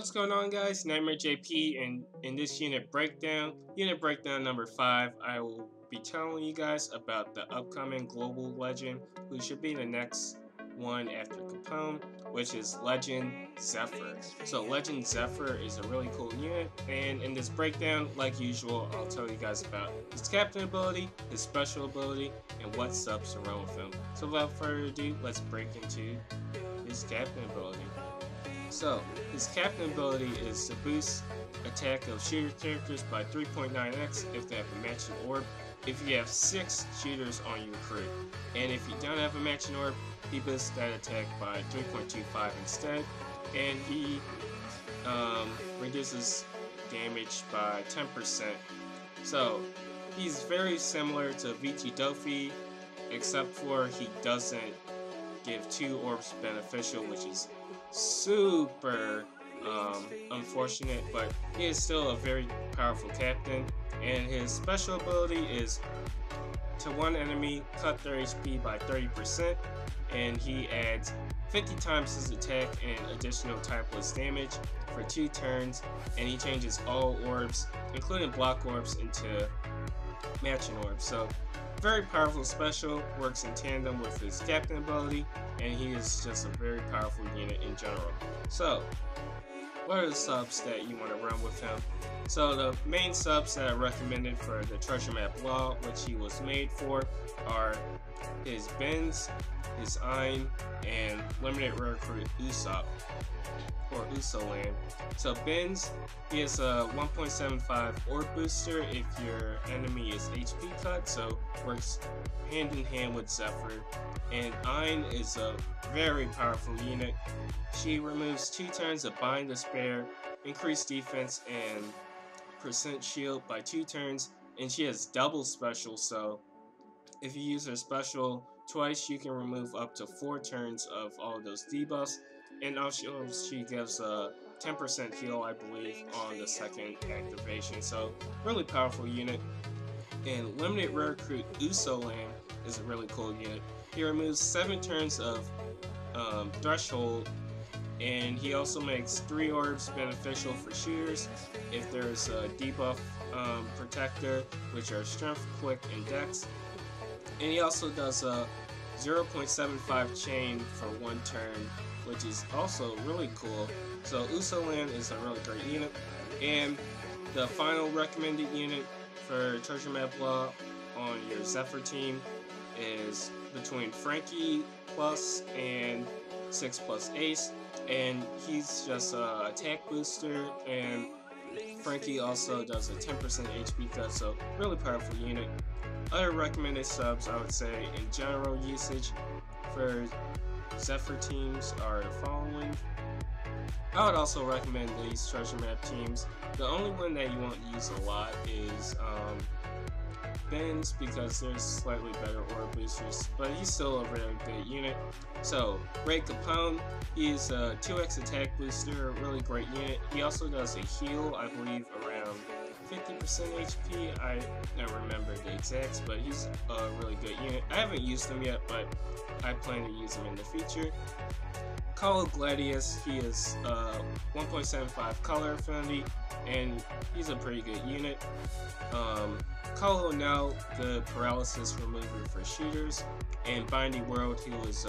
What's going on, guys? Nightmare JP, and in this unit breakdown number 5, I will be telling you guys about the upcoming global legend who should be the next one after Capone, which is Legend Zephyr. So Legend Zephyr is a really cool unit, and in this breakdown, like usual, I'll tell you guys about his captain ability, his special ability, and what subs are wrong with him. So without further ado, let's break into his captain ability. So, his captain ability is to boost attack of shooter characters by 3.9x if they have a matching orb, if you have 6 shooters on your crew. And if you don't have a matching orb, he boosts that attack by 3.25 instead, and he reduces damage by 10%. So, he's very similar to VT Dofi, except for he doesn't give 2 orbs beneficial, which is super unfortunate, but he is still a very powerful captain, and his special ability is to one enemy cut their HP by 30%, and he adds 50 times his attack and additional typeless damage for 2 turns, and he changes all orbs, including block orbs, into matching orbs. So very powerful special, works in tandem with his captain ability, and he is just a very powerful unit in general. So, what are the subs that you want to run with him? So the main subs that I recommended for the treasure map law, which he was made for, are his Benz, his Ein, and limited recruit Usopp, or Usoland. So Benz, he has a 1.75 orb booster if your enemy is HP cut, so works hand in hand with Zephyr. And Ein is a very powerful unit. She removes 2 turns of Bind Despair, increased defense, and percent shield by 2 turns, and she has double special, so if you use her special twice, you can remove up to 4 turns of all of those debuffs. And also, she gives a 10% heal, I believe, on the second activation. So, really powerful unit. And limited rare recruit Usoland is a really cool unit. He removes 7 turns of threshold, and he also makes 3 orbs beneficial for shooters if there's a debuff protector, which are strength, quick, and dex. And he also does a 0.75 chain for 1 turn, which is also really cool. So Usoland is a really great unit. And the final recommended unit for treasure map law on your Zephyr team is between Frankie plus and 6 plus Ace, and he's just a attack booster, and Frankie also does a 10% HP cut, so really powerful unit. Other recommended subs, I would say, in general usage for Zephyr teams are the following. I would also recommend these treasure map teams. The only one that you won't use a lot is Benz, because there's slightly better orb boosters, but he's still a really good unit. So, Raid Capone, he's a 2x attack booster, a really great unit. He also does a heal, I believe, around 50% HP. I don't remember the exacts, but he's a really good unit. I haven't used him yet, but I plan to use him in the future. Call Gladius, he is 1.75 color affinity, and he's a pretty good unit. Call now, the paralysis remover for shooters, and Bindy World, he was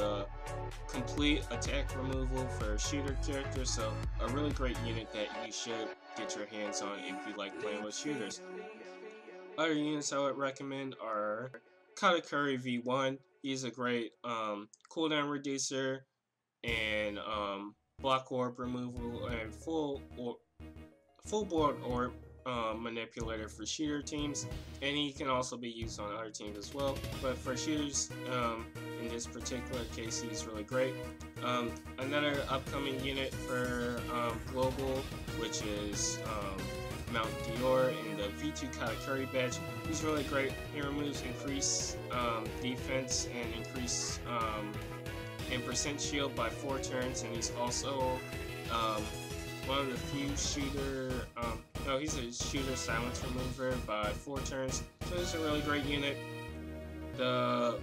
complete attack removal for shooter characters, so a really great unit that you should get your hands on if you like playing with shooters. Other units I would recommend are Katakuri V1. He's a great cooldown reducer and block orb removal and full board orb manipulator for shooter teams, and he can also be used on other teams as well, but for shooters in this particular case he's really great. Another upcoming unit for global, which is Mount Dior in the V2 Katakuri badge. He's really great. He removes increased defense and increased and percent shield by 4 turns, and he's also one of the few he's a shooter silence remover by 4 turns, so he's a really great unit. The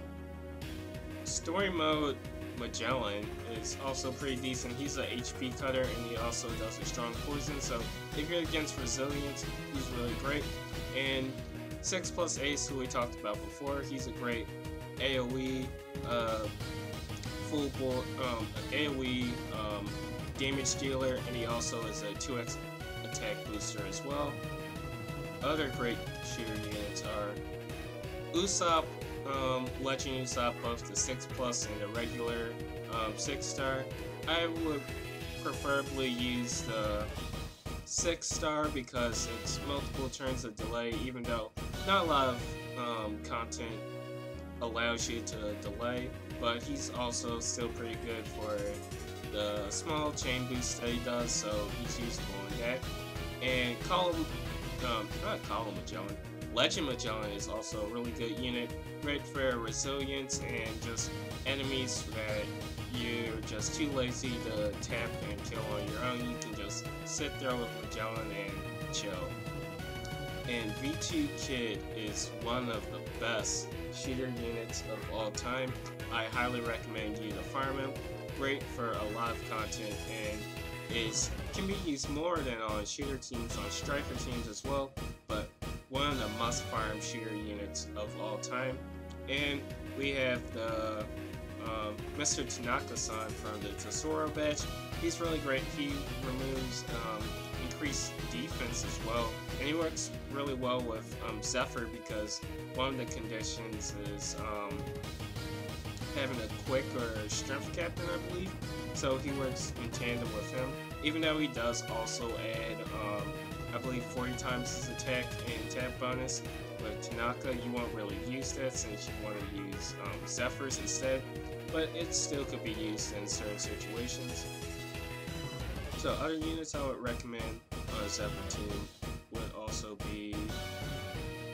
Story mode Magellan is also pretty decent. He's a HP cutter and he also does a strong poison, so if you're against resilience, he's really great. And 6+ Ace, who we talked about before, he's a great AoE full board AoE damage dealer, and he also is a 2x attack booster as well. Other great shooter units are Usopp, Legend Usopp, both the 6+ and the regular 6-star. I would preferably use the 6-star because it's multiple turns of delay, even though not a lot of content allows you to delay, but he's also still pretty good for the small chain boost that he does, so he's useful in that. And Magellan. Legend Magellan is also a really good unit, great for resilience and just enemies that you're just too lazy to tap and kill on your own. You can just sit there with Magellan and chill. And V2 Kid is one of the best shooter units of all time. I highly recommend you to farm him. Great for a lot of content and can be used more than on shooter teams, on striker teams as well, but one of the must farm shooter units of all time. And we have the Mr. Tanaka-san from the Tesoro badge. He's really great. He removes increased defense as well, and he works really well with Zephyr because one of the conditions is having a quick or strength captain, I believe. So he works in tandem with him, even though he does also add I believe 40 times his attack and tap bonus. With Tanaka, you won't really use that since you want to use Zephyrs instead, but it still could be used in certain situations. So other units I would recommend on a Zephyr team would also be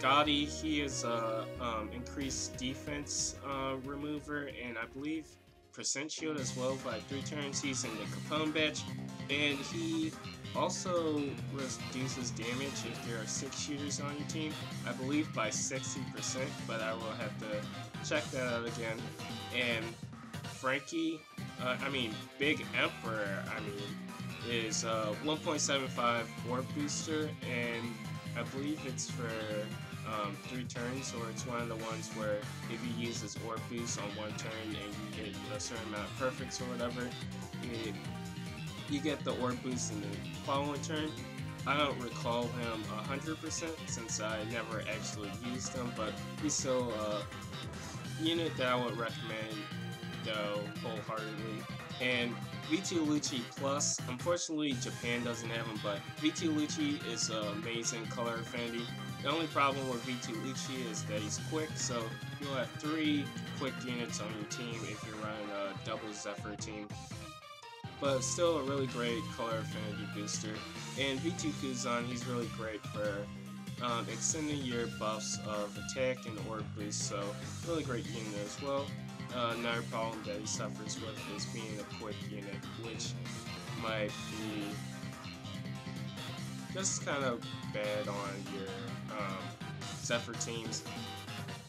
Gotti. He is a increased defense remover, and I believe percent shield as well by 3 turns. He's in the Capone batch, and he also reduces damage if there are 6 shooters on your team, I believe by 60%, but I will have to check that out again. And Frankie, Big Emperor, is 1.75 orb booster, and I believe it's for 3 turns, or it's one of the ones where if you use this orb boost on 1 turn and you get a certain amount of perfects or whatever, you get the orb boost in the following turn. I don't recall him 100% since I never actually used him, but he's still a unit that I would recommend though wholeheartedly. And V2 Lucci Plus, unfortunately Japan doesn't have him, but V2 Lucci is an amazing color affinity. The only problem with V2 Lucci is that he's quick, so you'll have 3 quick units on your team if you're running a double Zephyr team. But still a really great color affinity booster. And V2 Kuzan, he's really great for extending your buffs of attack and orb boost, so really great unit as well. Another problem that he suffers with is being a quick unit, which might be just kind of bad on your Zephyr teams.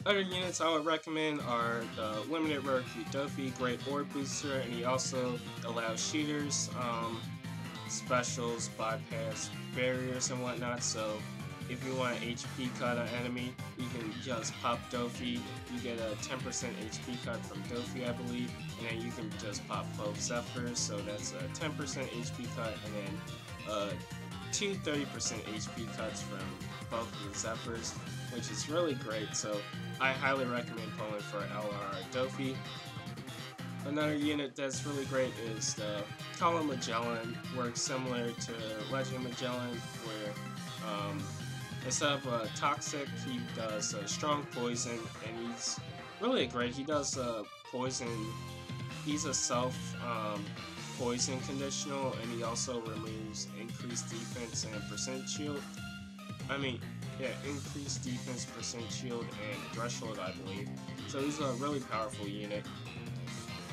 Other units I would recommend are the Limited Rare Dofi, great orb booster, and he also allows shooters, specials, bypass barriers and whatnot, so if you want an HP cut an enemy, you can just pop Dofi. You get a 10% HP cut from Dofi, I believe, and then you can just pop both Zephyrs, so that's a 10% HP cut, and then 2 30% HP cuts from both of the Zephyrs, which is really great, so I highly recommend pulling for LR Dofi. Another unit that's really great is the Colin Magellan. Works similar to Legend Magellan, where instead of toxic, he does strong poison, and he's really great. He does poison. He's a self poison conditional, and he also removes increased defense and percent shield. Increased defense, percent shield, and threshold, I believe. So he's a really powerful unit.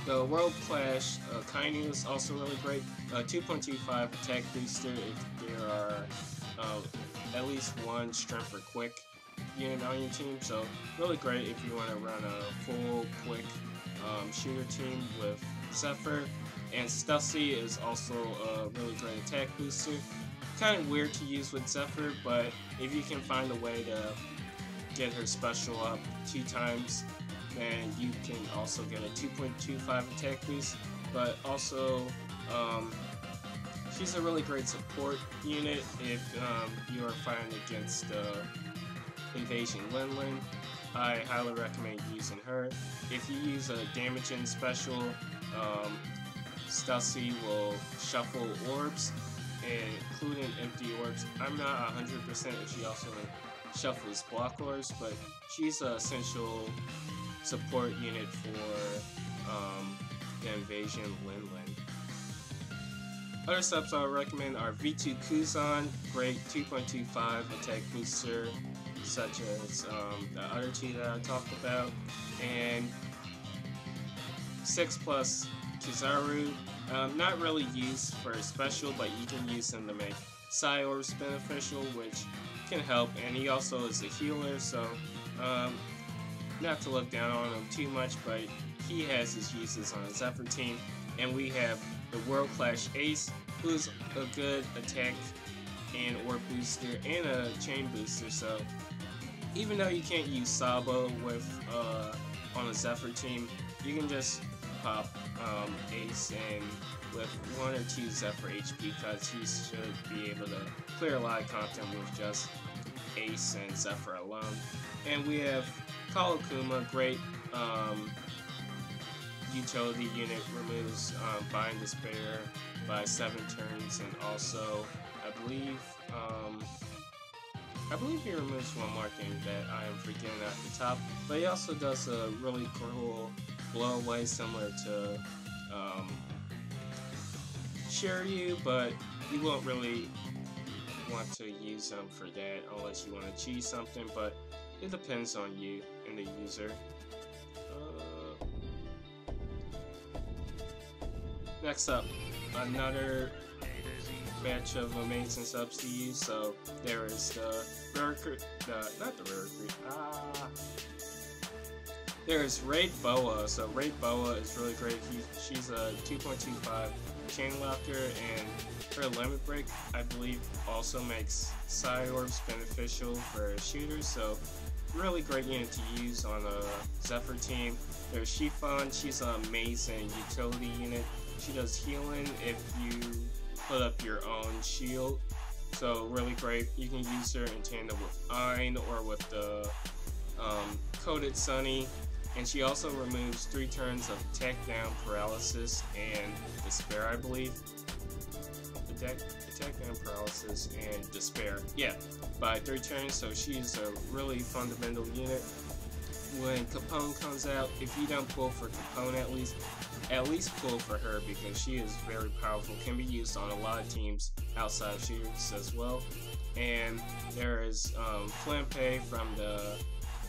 The World Clash Kainu is also really great. 2.25 attack booster if there are at least 1 strength or quick unit on your team. So really great if you want to run a full quick shooter team with Zephyr, and Stussy is also a really great attack booster. Kind of weird to use with Zephyr, but if you can find a way to get her special up 2 times, then you can also get a 2.25 attack boost. But also, she's a really great support unit if you are fighting against Invasion Linlin. I highly recommend using her. If you use a damaging special, Stussy will shuffle orbs, including empty orbs. I'm not 100% if she also shuffles block orbs, but she's an essential support unit for the Invasion Linlin. Other subs I would recommend are V2 Kuzan, great 2.25 attack booster, such as the other 2 that I talked about, and 6+ Kizaru, not really used for special, but you can use him to make Psi Orbs beneficial, which can help, and he also is a healer, so not to look down on him too much, but he has his uses on the Zephyr team. And we have the World Clash Ace, who's a good attack and orb booster and a chain booster, so even though you can't use Sabo with on a Zephyr team, you can just pop Ace and with 1 or 2 Zephyr HP, because he should be able to clear a lot of content with just Ace and Zephyr alone. And we have Kalakuma, great utility unit, removes Bind Despair by 7 turns, and also I believe he removes one more thing that I am forgetting at the top, but he also does a really cool blow away similar to Shiryu, but you won't really want to use him for that unless you want to cheese something, but it depends on you and the user. Next up, another batch of amazing subs to use. So there is the rare recruit, there is Raid Boa. So Raid Boa is really great. She's a 2.25 chain locker, and her limit break, I believe, also makes Psi Orbs beneficial for shooters. So really great unit to use on a Zephyr team. There's Chiffon. She's an amazing utility unit. She does healing if you put up your own shield, so really great. You can use her in tandem with Ein or with the Coded Sunny, and she also removes 3 turns of attack down, paralysis, and despair, I believe. Attack down, paralysis, and despair. Yeah, by 3 turns. So she's a really fundamental unit. When Capone comes out, if you don't pull for Capone at least pull for her, because she is very powerful, can be used on a lot of teams outside of shooters as well. And there is Flampe from the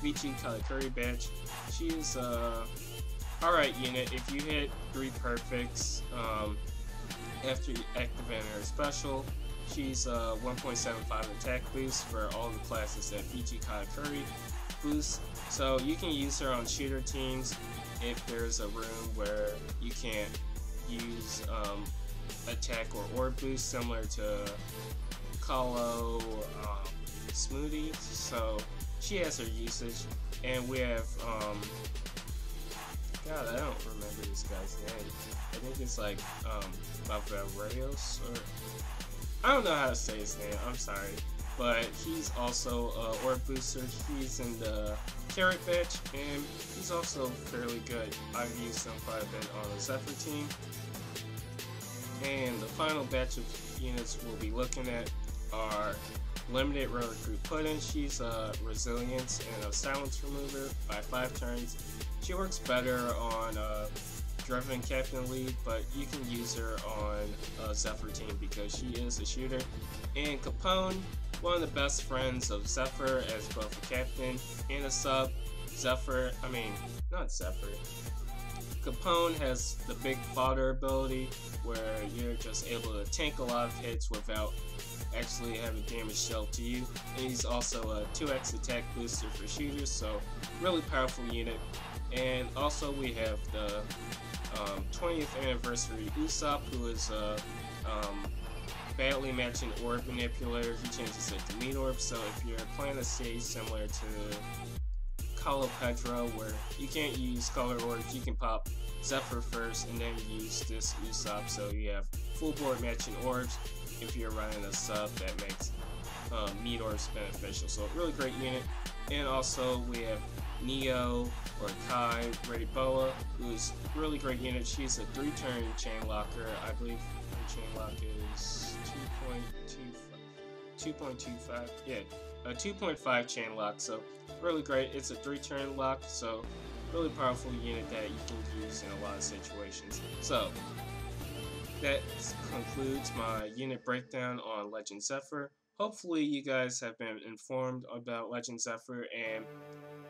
Vici Kalikuri batch. She is a alright unit. If you hit 3 perfects after you activate her special, she's a 1.75 attack boost for all the classes that Vici Kalikuri boosts. So you can use her on shooter teams if there's a room where you can't use attack or orb boost, similar to Kalo Smoothie. So she has her usage. And we have God, I don't remember this guy's name. I think it's like Reyes, or I don't know how to say his name, I'm sorry. But he's also an orb booster. He's in the Carrot batch, and he's also fairly good. I've used him quite a bit on the Zephyr team. And the final batch of units we'll be looking at are Limited Rare Recruit Puddin'. She's a Resilience and a Silence Remover by 5 turns. She works better on Driven Captain League, but you can use her on a Zephyr team because she is a shooter. And Capone, one of the best friends of Zephyr as both a captain and a sub. Capone has the big fodder ability where you're just able to tank a lot of hits without actually having damage dealt to you. And he's also a 2x attack booster for shooters, so really powerful unit. And also we have the 20th anniversary Usopp, who is a badly matching orb manipulator. He changes it to meat orb, so if your plan to stay similar to Colo Pedro, where you can't use color orbs, you can pop Zephyr first and then use this Usopp, so you have full board matching orbs if you're running a sub that makes meat orbs beneficial. So really great unit. And also we have Neo or Kai Boa, who's a really great unit. She's a 3-turn chain locker. I believe her chain lock is 2.25. Yeah, a 2.5 chain lock. So really great. It's a 3-turn lock, so really powerful unit that you can use in a lot of situations. So that concludes my unit breakdown on Legend Zephyr. Hopefully you guys have been informed about Legend Zephyr and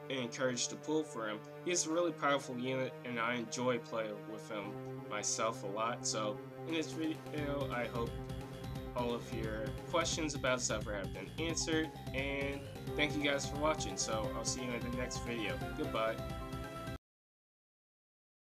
encouraged to pull for him. He's a really powerful unit and I enjoy playing with him myself a lot. So in this video, I hope all of your questions about Zephyr have been answered, and thank you guys for watching. So I'll see you in the next video. Goodbye.